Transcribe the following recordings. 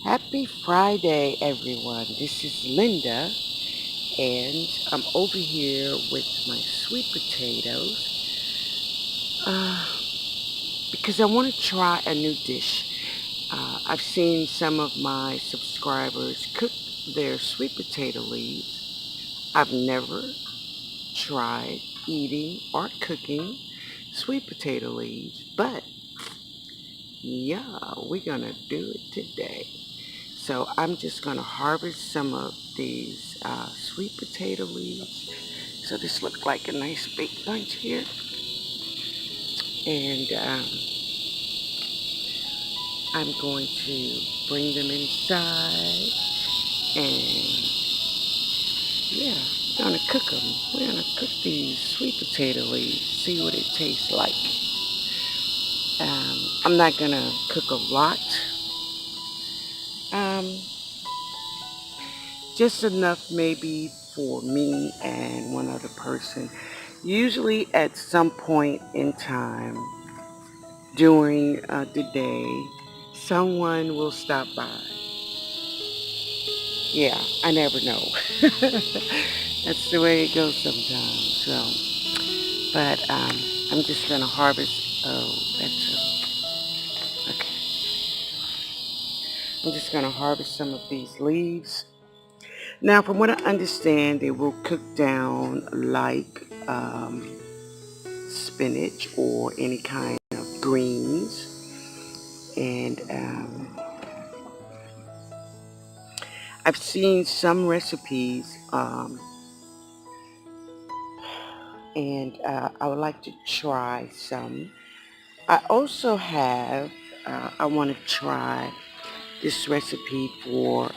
Happy Friday, everyone. This is Linda, and I'm over here with my sweet potatoes because I want to try a new dish. I've seen some of my subscribers cook their sweet potato leaves. I've never tried eating or cooking sweet potato leaves, but yeah, we're gonna do it today. So I'm just going to harvest some of these sweet potato leaves. So this looks like a nice big bunch here. And I'm going to bring them inside. And yeah, we're going to cook them. We're going to cook these sweet potato leaves, see what it tastes like. I'm not going to cook a lot. Um, just enough maybe for me and one other person. Usually at some point in time during the day, someone will stop by. Yeah, I never know. That's the way it goes sometimes. But I'm just going to harvest. Oh, okay. I'm just going to harvest some of these leaves. Now, from what I understand, they will cook down like spinach or any kind of greens. And I've seen some recipes, and I would like to try some. I also have, I want to try this recipe for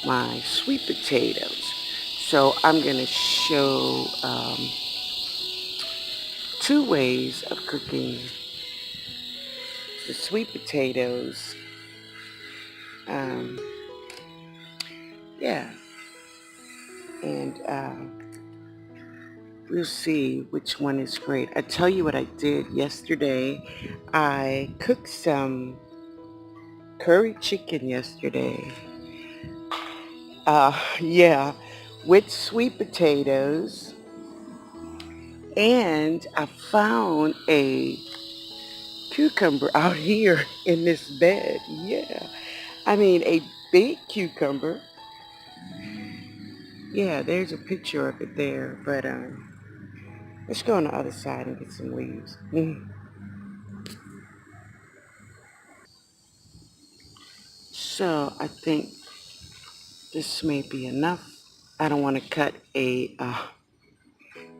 my sweet potatoes. So I'm going to show two ways of cooking the sweet potatoes. Um, yeah, and we'll see which one is great. I tell you what I did yesterday. I cooked some curry chicken yesterday. Yeah, with sweet potatoes. And I found a cucumber out here in this bed. Yeah, I mean a big cucumber. Yeah, there's a picture of it there. But let's go on the other side and get some leaves. So I think this may be enough. I don't want to cut a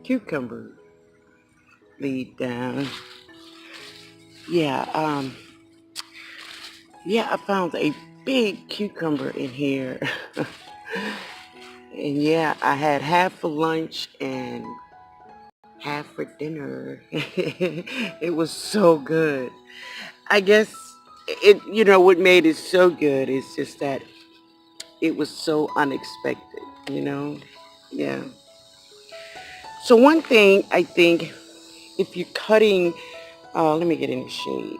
cucumber lead down. Yeah, yeah, I found a big cucumber in here. And yeah, I had half for lunch and half for dinner. It was so good. I guess what made it so good is just that it was so unexpected. Yeah. So one thing I think, if you're cutting, let me get in the shade.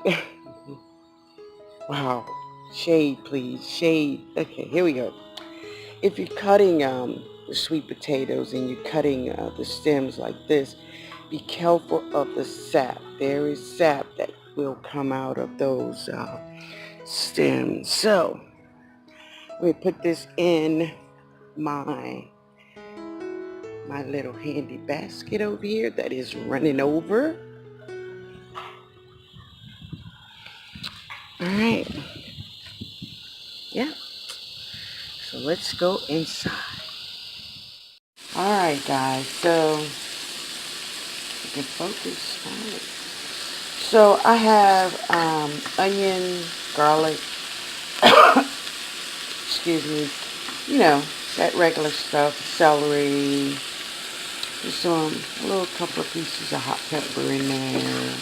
Wow. Shade, please. Shade. Okay, here we go. If you're cutting the sweet potatoes and you're cutting the stems like this, be careful of the sap. There is sap that will come out of those stems. So let me put this in my little handy basket over here that is running over. All right. Yeah. So let's go inside. All right, guys. So you can focus. All right. So I have onion, garlic, excuse me, that regular stuff, celery, just a little couple of pieces of hot pepper in there.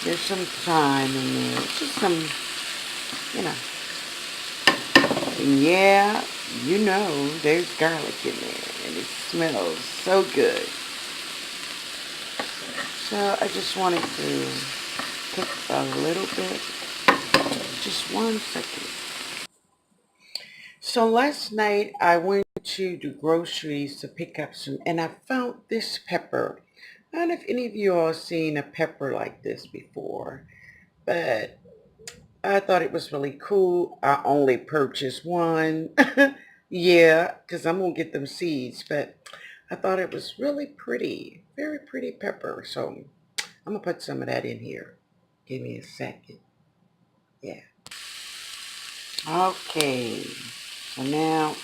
There's some thyme in there, just some, you know, and yeah, there's garlic in there, and it smells so good. So I just wanted to cook a little bit. Just 1 second. So last night I went to the groceries to pick up some, and I found this pepper. I don't know if any of you all seen a pepper like this before, but I thought it was really cool. I only purchased one. Yeah, because I'm going to get them seeds, but I thought it was really pretty. Very pretty pepper. So I'm going to put some of that in here. Give me a second. Yeah. Okay. So now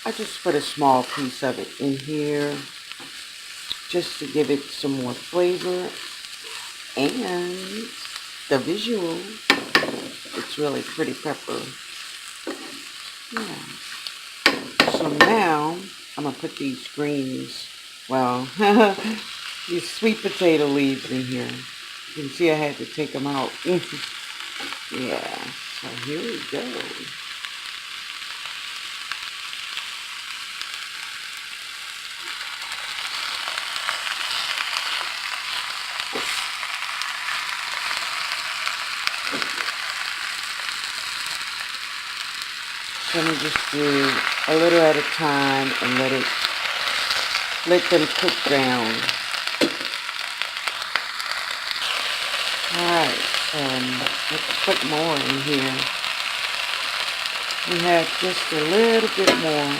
I just put a small piece of it in here just to give it some more flavor and the visual. It's really pretty pepper. Yeah. So now I'm going to put these greens, well, these sweet potato leaves in here. You can see I had to take them out. Yeah. So here we go. So I'm going to just do a little at a time and let them cook down. Alright, let's put more in here. We have just a little bit more.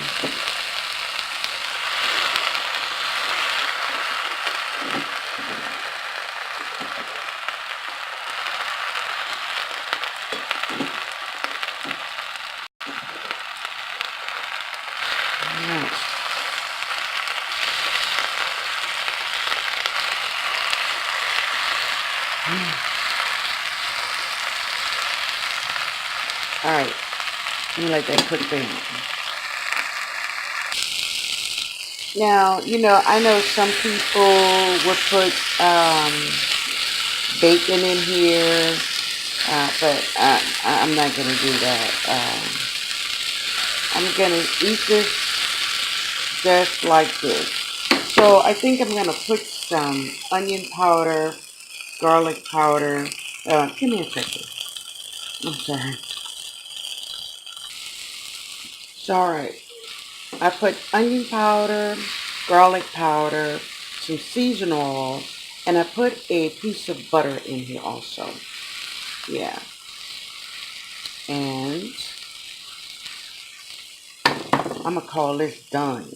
Alright. Alright, let me let that cook down. Now, I know some people would put bacon in here, but I'm not going to do that. I'm going to eat this just like this. So I think I'm going to put some onion powder, garlic powder. Give me a second. I'm sorry. It's alright. I put onion powder, garlic powder, some seasonal oil, and I put a piece of butter in here also. Yeah. And I'm going to call this done.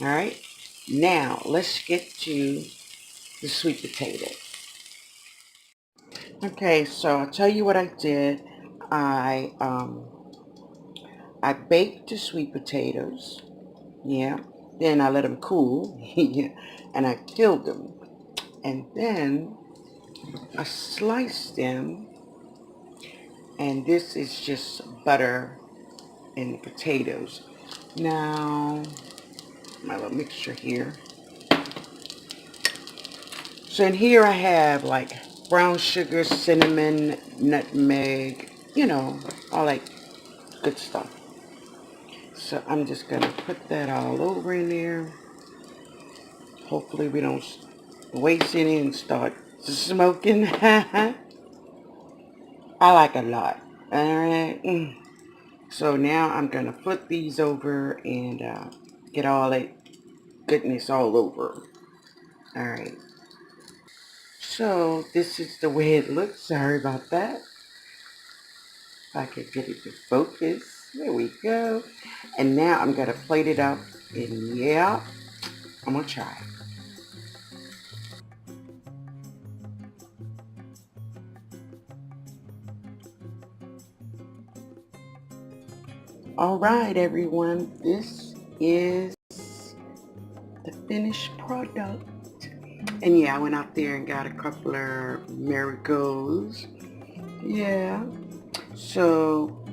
Alright. Now, let's get to the sweet potato. Okay, so I'll tell you what I did. I I baked the sweet potatoes. Yeah. Then I let them cool. And I peeled them. And then I sliced them. And this is just butter and the potatoes. Now, my little mixture here. So in here I have like brown sugar, cinnamon, nutmeg, all that good stuff. So I'm just going to put that all over in there. Hopefully we don't waste any and start smoking. I like a lot. Alright. So now I'm going to flip these over and get all that goodness all over. Alright. So this is the way it looks. Sorry about that. If I could get it to focus. There we go. And now I'm going to plate it up. And yeah, I'm going to try. Alright everyone. This is the finished product. And yeah, I went out there and got a couple of marigolds. Yeah. So,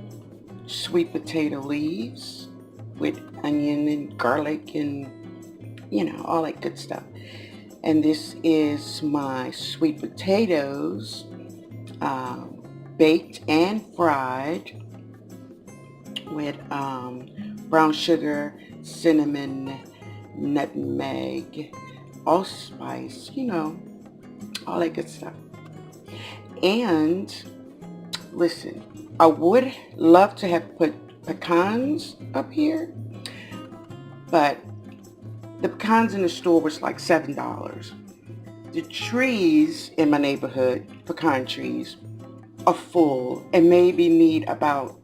sweet potato leaves with onion and garlic and, all that good stuff. And this is my sweet potatoes, baked and fried with brown sugar, cinnamon, nutmeg, allspice, all that good stuff. And Listen, I would love to have put pecans up here, but the pecans in the store was like $7. The trees in my neighborhood, pecan trees, are full and maybe need about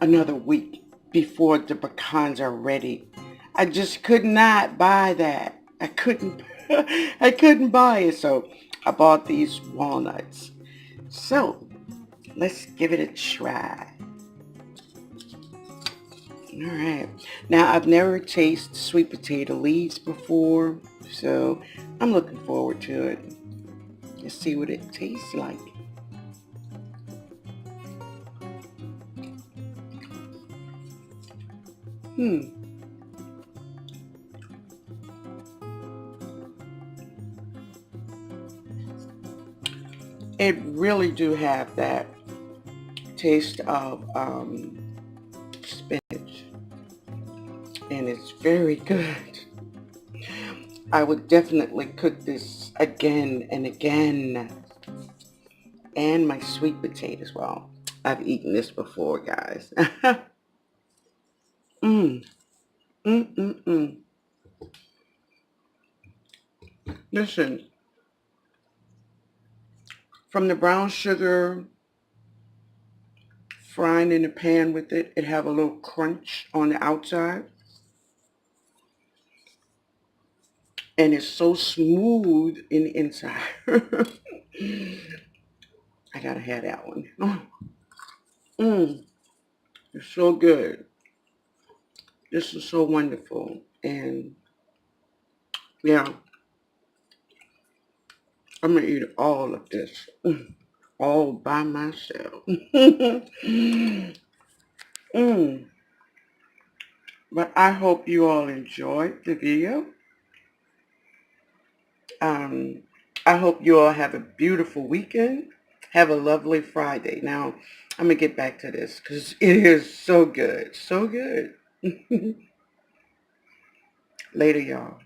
another week before the pecans are ready. I just could not buy that. I couldn't I couldn't buy it, so I bought these walnuts. So let's give it a try. All right. Now, I've never tasted sweet potato leaves before, so I'm looking forward to it. Let's see what it tastes like. Hmm. It really do have that taste of spinach, and it's very good. I would definitely cook this again and again. And my sweet potatoes. Well, I've eaten this before, guys. mm, mm. Listen, from the brown sugar frying in the pan with it, it have a little crunch on the outside. And it's so smooth in the inside. I gotta have that one. Mm, it's so good. This is so wonderful. And yeah, I'm gonna eat all of this. All by myself. mm. But I hope you all enjoyed the video. Um, I hope you all have a beautiful weekend. Have a lovely Friday. Now, I'm going to get back to this because it is so good. So good. Later, y'all.